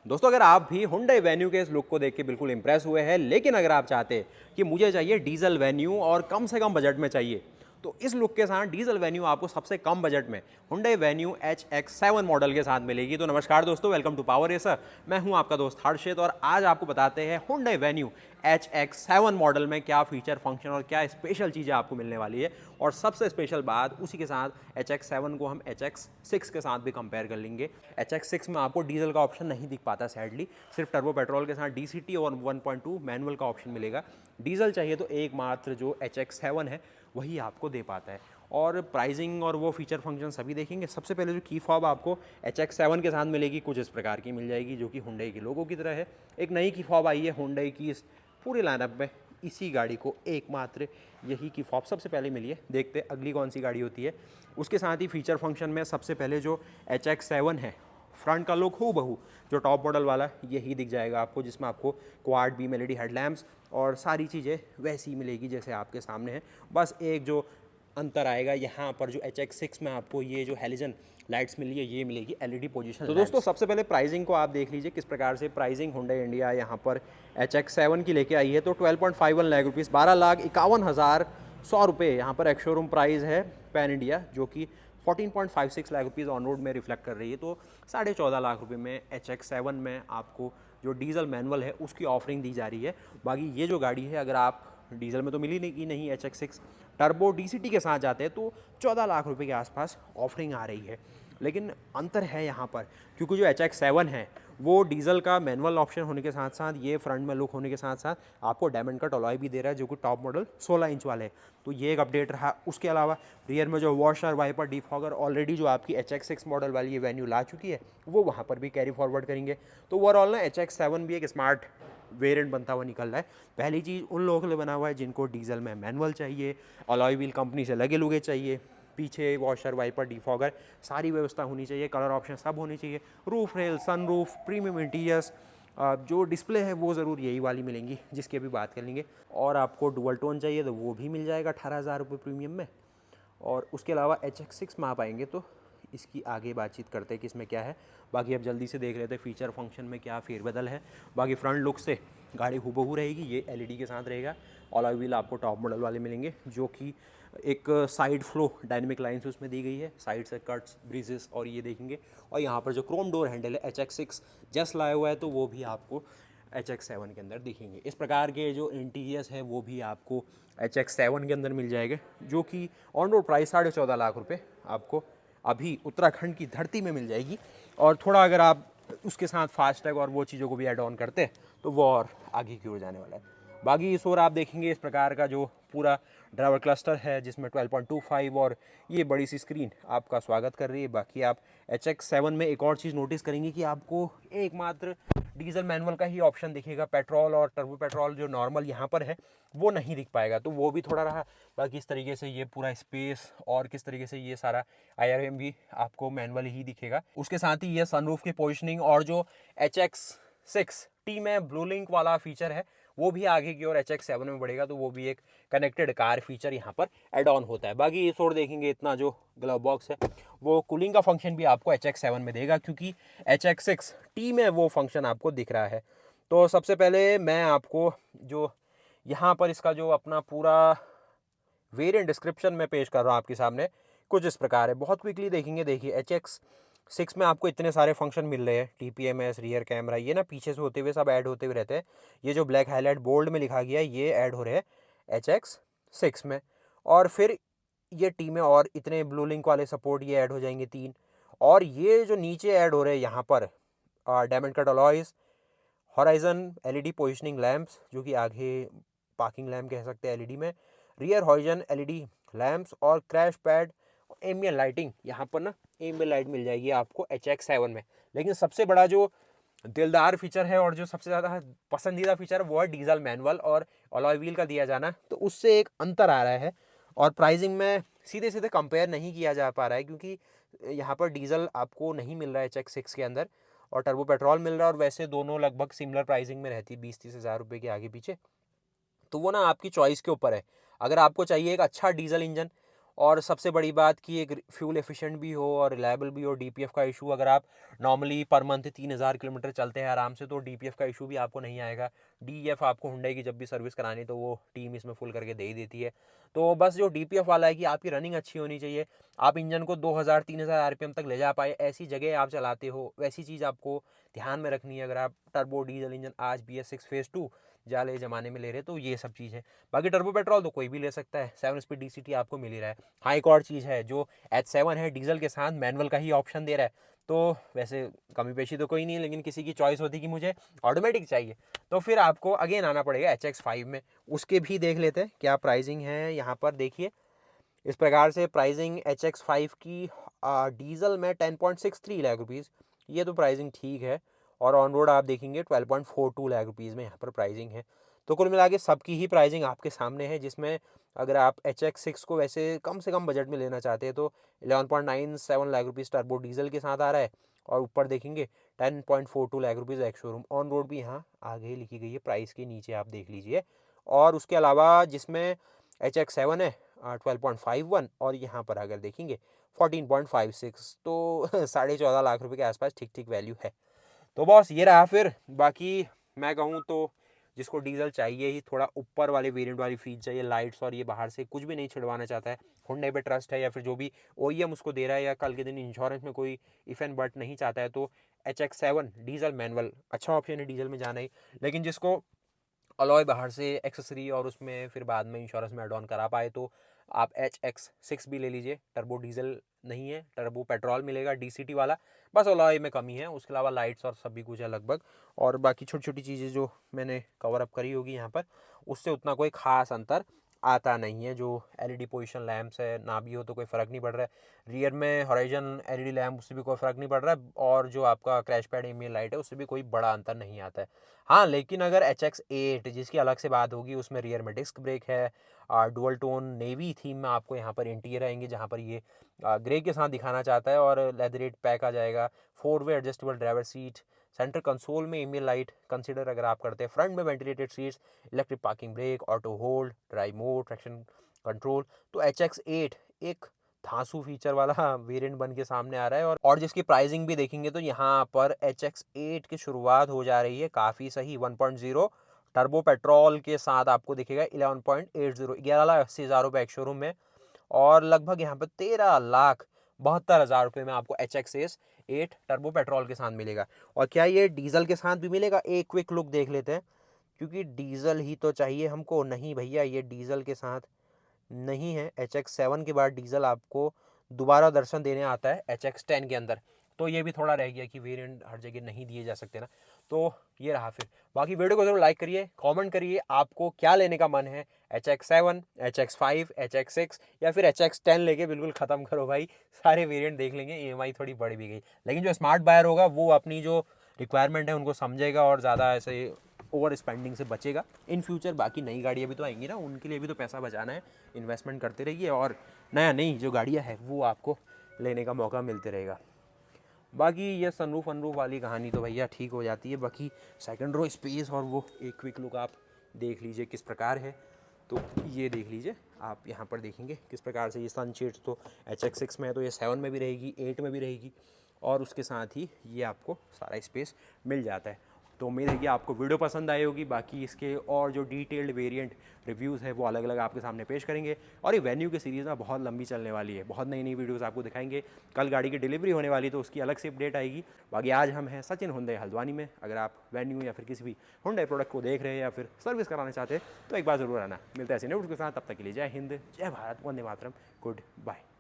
दोस्तों अगर आप भी Hyundai वेन्यू के इस लुक को देख के बिल्कुल इंप्रेस हुए हैं, लेकिन अगर आप चाहते हैं कि मुझे चाहिए डीजल वेन्यू और कम से कम बजट में चाहिए, तो इस लुक के साथ डीजल वेन्यू आपको सबसे कम बजट में Hyundai वेन्यू HX7 मॉडल के साथ मिलेगी। तो नमस्कार दोस्तों, वेलकम टू पावर रेसर। मैं हूं आपका दोस्त हर्षित और आज आपको बताते हैं Hyundai वेन्यू HX7 मॉडल में क्या फीचर, फंक्शन और क्या स्पेशल चीज़ें आपको मिलने वाली है। और सबसे स्पेशल बात, उसी के साथ HX7 को हम HX6 के साथ भी कंपेयर कर लेंगे। HX6 में आपको डीजल का ऑप्शन नहीं दिख पाता सैडली, सिर्फ टर्बो पेट्रोल के साथ DCT और 1.2 मैनुअल का ऑप्शन मिलेगा। डीजल चाहिए तो एकमात्र जो HX7 है वही आपको दे पाता है। और प्राइसिंग और वो फीचर फंक्शन सभी देखेंगे। सबसे पहले जो की फॉब आपको HX7 के साथ मिलेगी, कुछ इस प्रकार की मिल जाएगी जो कि Hyundai के लोगों की तरह है। एक नई की फॉब आई है Hyundai की इस पूरे लाइनअप में, इसी गाड़ी को एकमात्र यही की फॉब सबसे पहले मिली है। देखते अगली कौन सी गाड़ी होती है। उसके साथ ही फीचर फंक्शन में सबसे पहले जो HX7 है, फ्रंट का लुक हूबहू जो टॉप मॉडल वाला यही दिख जाएगा आपको, जिसमें आपको क्वाड बीम LED हेडलैम्प्स और सारी चीज़ें वैसी ही मिलेगी जैसे आपके सामने है। बस एक जो अंतर आएगा यहाँ पर, जो HX6 में आपको ये जो हेलोजन लाइट्स मिली है ये मिलेगी LED पोजीशन। तो दोस्तों सबसे पहले प्राइसिंग को आप देख लीजिए किस प्रकार से प्राइसिंग Hyundai इंडिया यहाँ पर HX7 की लेके आई है। तो 12.51 लाख रुपीज़, 12,51,100 रुपये यहाँ पर एक्स शोरूम प्राइस है पैन इंडिया, जो कि 14.56 लाख रुपीज़ ऑन रोड में रिफ्लेक्ट कर रही है। तो 14.5 लाख रुपये में HX7 में आपको जो डीजल मैनुअल है उसकी ऑफरिंग दी जा रही है। बाकी ये जो गाड़ी है, अगर आप डीजल में तो मिली नहीं HX6, टर्बो DCT के साथ जाते हैं तो 14 लाख रुपए के आसपास ऑफरिंग आ रही है। लेकिन अंतर है यहाँ पर, क्योंकि जो HX7 है वो डीजल का मैनुअल ऑप्शन होने के साथ साथ ये फ्रंट में लुक होने के साथ साथ आपको डायमंड कट अलॉय भी दे रहा है, जो कि टॉप मॉडल 16 इंच वाले। तो ये एक अपडेट रहा। उसके अलावा रियर में जो वॉशर, वाइपर, डिफॉगर ऑलरेडी जो आपकी HX6 मॉडल वाली ये वेन्यू ला चुकी है, वो वहाँ पर भी कैरी फॉरवर्ड करेंगे। तो ओवरऑल ना HX7 भी एक स्मार्ट वेरिएंट बनता हुआ निकल रहा है। पहली चीज़ उन लोगों के लिए बना हुआ है जिनको डीजल में मैनुअल चाहिए, अलॉय व्हील कंपनी से लगे लुगे चाहिए, पीछे वॉशर, वाइपर, डिफॉगर सारी व्यवस्था होनी चाहिए, कलर ऑप्शन सब होनी चाहिए, roof rail, sun roof, premium interiors, जो डिस्प्ले है वो ज़रूर यही वाली मिलेंगी जिसकी अभी बात कर लेंगे। और आपको डुअल टोन चाहिए तो वो भी मिल जाएगा 18,000 रुपये प्रीमियम में। और उसके अलावा HX6 में आप आएंगे तो इसकी आगे बातचीत करते हैं कि इसमें क्या है। बाकी अब जल्दी से देख लेते हैं फीचर फंक्शन में क्या फेरबदल है। बाकी फ्रंट लुक से गाड़ी हूबहू रहेगी, ये LED के साथ रहेगा। अलॉय व्हील आपको टॉप मॉडल वाले मिलेंगे, जो कि एक साइड फ्लो डायनेमिक लाइन्स उसमें दी गई है, साइड से कट्स, ब्रीजेस और ये देखेंगे। और यहाँ पर जो क्रोम डोर हैंडल है HX6 जस्ट लाया हुआ है, तो वो भी आपको HX7 के अंदर दिखेंगे। इस प्रकार के जो इंटीरियर्स है वो भी आपको HX7 के अंदर मिल जाएंगे, जो कि ऑन रोड प्राइस 14.5 लाख रुपये आपको अभी उत्तराखंड की धरती में मिल जाएगी। और थोड़ा अगर आप उसके साथ फास्टैग और वो चीज़ों को भी ऐड ऑन करते हैं तो वो और आगे की ओर जाने वाला है। बाकी इस ओर आप देखेंगे इस प्रकार का जो पूरा ड्राइवर क्लस्टर है, जिसमें 12.25 और ये बड़ी सी स्क्रीन आपका स्वागत कर रही है। बाकी आप HX7 में एक और चीज़ नोटिस करेंगे कि आपको एकमात्र डीजल मैनुअल का ही ऑप्शन दिखेगा। पेट्रोल और टर्बो पेट्रोल जो नॉर्मल यहाँ पर है वो नहीं दिख पाएगा, तो वो भी थोड़ा रहा। बाकी इस तरीके से ये पूरा स्पेस और किस तरीके से ये सारा IRM भी आपको मैनुअल ही दिखेगा। उसके साथ ही ये सनरूफ की पोजिशनिंग और जो HX6T में ब्लू लिंक वाला फीचर है वो भी आगे की ओर HX7 में बढ़ेगा, तो वो भी एक कनेक्टेड कार फीचर यहाँ पर एड ऑन होता है। बाकी इस ओर देखेंगे इतना जो ग्लव बॉक्स है वो कूलिंग का फंक्शन भी आपको HX7 में देगा, क्योंकि HX6T में वो फंक्शन आपको दिख रहा है। तो सबसे पहले मैं आपको जो यहाँ पर इसका जो अपना पूरा वेरिएंट डिस्क्रिप्शन में पेश कर रहा हूँ आपके सामने, कुछ इस प्रकार है। बहुत क्विकली देखेंगे। देखिए HX6 में आपको इतने सारे फंक्शन मिल रहे हैं, TPMS, रियर कैमरा, ये ना पीछे से होते हुए सब ऐड होते हुए रहते हैं। ये जो ब्लैक हाईलाइट बोल्ड में लिखा गया है ये ऐड हो रहे हैं HX6 में। और फिर ये टी में और इतने ब्लू लिंक वाले सपोर्ट ये ऐड हो जाएंगे 3। और ये जो नीचे ऐड हो रहे हैं यहाँ पर diamond cut alloys, horizon LED positioning lamps, जो कि आगे पार्किंग लैम्प कह सकते हैं LED में, रियर हॉरिजन LED लैंप्स और क्रैश पैड, एम्बिएंट लाइटिंग। यहाँ पर ना एम्बिएंट लाइट मिल जाएगी आपको HX7 में। लेकिन सबसे बड़ा जो दिलदार फीचर है और जो सबसे ज़्यादा पसंदीदा फीचर है वो है डीजल मैनुअल और अलॉय व्हील का दिया जाना। तो उससे एक अंतर आ रहा है और प्राइसिंग में सीधे सीधे कंपेयर नहीं किया जा पा रहा है, क्योंकि यहाँ पर डीजल आपको नहीं मिल रहा है HX6 के अंदर और टर्बो पेट्रोल मिल रहा है, और वैसे दोनों लगभग सिमिलर प्राइसिंग में रहती है, 20-30 हज़ार रुपये के आगे पीछे। तो वो ना आपकी चॉइस के ऊपर है। अगर आपको चाहिए एक अच्छा डीजल इंजन और सबसे बड़ी बात कि एक फ्यूल एफिशिएंट भी हो और रिलायबल भी हो। डीपीएफ का इशू, अगर आप नॉर्मली पर मंथ 3000 किलोमीटर चलते हैं आराम से, तो डीपीएफ का इशू भी आपको नहीं आएगा। डीईएफ आपको हुंडई की जब भी सर्विस करानी तो वो टीम इसमें फुल करके दे ही देती है। तो बस जो डीपीएफ वाला है कि आपकी रनिंग अच्छी होनी चाहिए, आप इंजन को 2000-3000 आरपीएम तक ले जा पाए, ऐसी जगह आप चलाते हो, वैसी चीज़ आपको ध्यान में रखनी है। अगर आप टर्बो डीजल इंजन आज BS6 फेज़ 2 जाले ज़माने में ले रहे तो ये सब चीज़ है। बाकी टर्बो पेट्रोल तो कोई भी ले सकता है, 7 स्पीड DCT आपको मिल ही रहा है। हाँ, एक और चीज़ है, जो H7 है डीजल के साथ मैनुअल का ही ऑप्शन दे रहा है। तो वैसे कमी पेशी तो कोई नहीं है, लेकिन किसी की चॉइस होती कि मुझे ऑटोमेटिक चाहिए, तो फिर आपको अगेन आना पड़ेगा HX5 में। उसके भी देख लेते हैं क्या प्राइसिंग है। यहाँ पर देखिए इस प्रकार से प्राइसिंग HX5 की डीजल में 10.63 लाख रुपीज़, ये तो प्राइसिंग ठीक है। और ऑन रोड आप देखेंगे 12.42 लाख रुपीज़ में यहाँ पर प्राइसिंग है। तो कुल मिला के सबकी ही प्राइसिंग आपके सामने है, जिसमें अगर आप HX6 को वैसे कम से कम बजट में लेना चाहते हैं तो 11.97 लाख रुपीज़ टर्बो डीजल के साथ आ रहा है, और ऊपर देखेंगे 10.42 lakh rupees ex showroom. On road भी यहाँ आगे लिखी गई है प्राइस के नीचे, आप देख लीजिए। और उसके अलावा जिसमें HX7 है 12.51, और यहाँ पर अगर देखेंगे 14.56, तो 14.5 लाख रुपए के आसपास ठीक ठीक वैल्यू है। तो बॉस ये रहा फिर। बाकी मैं कहूँ तो जिसको डीजल चाहिए ही, थोड़ा ऊपर वाले वेरिएंट वाली फीच चाहिए, लाइट्स और ये बाहर से कुछ भी नहीं छिड़वाना चाहता है, हुंडई पे ट्रस्ट है, या फिर जो भी OEM उसको दे रहा है, या कल के दिन इंश्योरेंस में कोई इफ एंड बट नहीं चाहता है, तो HX7 डीजल मैनुअल अच्छा ऑप्शन है डीजल में जाना ही। लेकिन जिसको अलॉय बाहर से एक्सेसरी और उसमें फिर बाद में इंश्योरेंस में एड ऑन करा पाए, तो आप HX6 भी ले लीजिए। टर्बो डीजल नहीं है, टर्बो पेट्रोल मिलेगा DCT वाला, बस अलॉय में कमी है। उसके अलावा लाइट्स और सब भी कुछ है लगभग, और बाकी छोटी छोटी चीज़ें जो मैंने कवर अप करी होगी यहाँ पर, उससे उतना कोई ख़ास अंतर आता नहीं है। जो LED पोजिशन लैम्प्स है ना भी हो तो कोई फ़र्क नहीं पड़ रहा है। रियर में हॉराइजन LED लैम्प, उससे भी कोई फ़र्क नहीं पड़ रहा है। और जो आपका क्रैश पैड एम्बिएंट लाइट है, उससे भी कोई बड़ा अंतर नहीं आता है। हाँ, लेकिन अगर HX8 जिसकी अलग से बात होगी, उसमें रियर में डिस्क ब्रेक है, डुअल टोन नेवी थीम में आपको यहाँ पर इंटीरियर आएंगे, जहाँ पर ये ग्रे के साथ दिखाना चाहता है, और लेदरेट पैक आ जाएगा, 4 वे adjustable driver seat, centre console में एम्बिएंट लाइट कंसीडर अगर आप करते हैं, फ्रंट में ventilated seats, electric parking brake, auto hold, drive mode, traction control. तो HX8 एक धांसू फीचर वाला वेरिएंट बन के सामने आ रहा है। और जिसकी प्राइसिंग भी देखेंगे तो यहाँ पर HX8 की शुरुआत हो जा रही है काफ़ी सही 1.0 टर्बो पेट्रोल के साथ, आपको दिखेगा 11.80 11,80,000 रुपये एक शोरूम में, और लगभग यहाँ पर 13,72,000 रुपये में आपको HX8 टर्बो पेट्रोल के साथ मिलेगा। और क्या ये डीजल के साथ भी मिलेगा, एक क्विक लुक देख लेते हैं, क्योंकि डीजल ही तो चाहिए हमको। नहीं भैया, ये डीजल के साथ नहीं है। HX7 के बाद डीजल आपको दोबारा दर्शन देने आता है HX10 के अंदर, तो ये भी थोड़ा रह गया कि वेरिएंट हर जगह नहीं दिए जा सकते ना। तो ये रहा फिर। बाकी वीडियो को जरूर लाइक करिए, कमेंट करिए आपको क्या लेने का मन है, HX7, HX5, HX6 या फिर HX10 लेके बिल्कुल ख़त्म करो भाई। सारे वेरिएंट देख लेंगे, EMI थोड़ी बढ़ भी गई, लेकिन जो स्मार्ट बायर होगा वो अपनी जो रिक्वायरमेंट है उनको समझेगा और ज़्यादा ऐसे ओवर स्पेंडिंग से बचेगा इन फ्यूचर। बाकी नई गाड़ियाँ भी तो आएंगी ना, उनके लिए भी तो पैसा बचाना है, इन्वेस्टमेंट करते रहिए, और नया नई जो गाड़ियाँ हैं वो आपको लेने का मौका मिलते रहेगा। बाकी ये सनरूफ वनरूफ वाली कहानी तो भैया ठीक हो जाती है। बाकी सेकंड रो स्पेस और वो एक क्विक लुक आप देख लीजिए किस प्रकार है। तो ये देख लीजिए आप, यहाँ पर देखेंगे किस प्रकार से ये सनशेड्स तो HX6 में है, तो ये 7 में भी रहेगी, 8 में भी रहेगी, और उसके साथ ही ये आपको सारा स्पेस मिल जाता है। तो उम्मीद है कि आपको वीडियो पसंद आई होगी। बाकी इसके और जो डिटेल्ड वेरिएंट रिव्यूज़ है वो अलग अलग आपके सामने पेश करेंगे, और ये वेन्यू की सीरीज़ ना बहुत लंबी चलने वाली है, बहुत नई नई वीडियोस आपको दिखाएंगे। कल गाड़ी की डिलीवरी होने वाली तो उसकी अलग से अपडेट आएगी। बाकी आज हम हैं सचिन हुंडई हल्द्वानी में। अगर आप वेन्यू या फिर किसी भी हुंडई प्रोडक्ट को देख रहे हैं या फिर सर्विस कराना चाहते हैं तो एक बार ज़रूर आना। मिलता है ऐसे न्यूज़ के साथ, तब तक के लिए जय हिंद, जय भारत, वंदे मातरम, गुड बाय।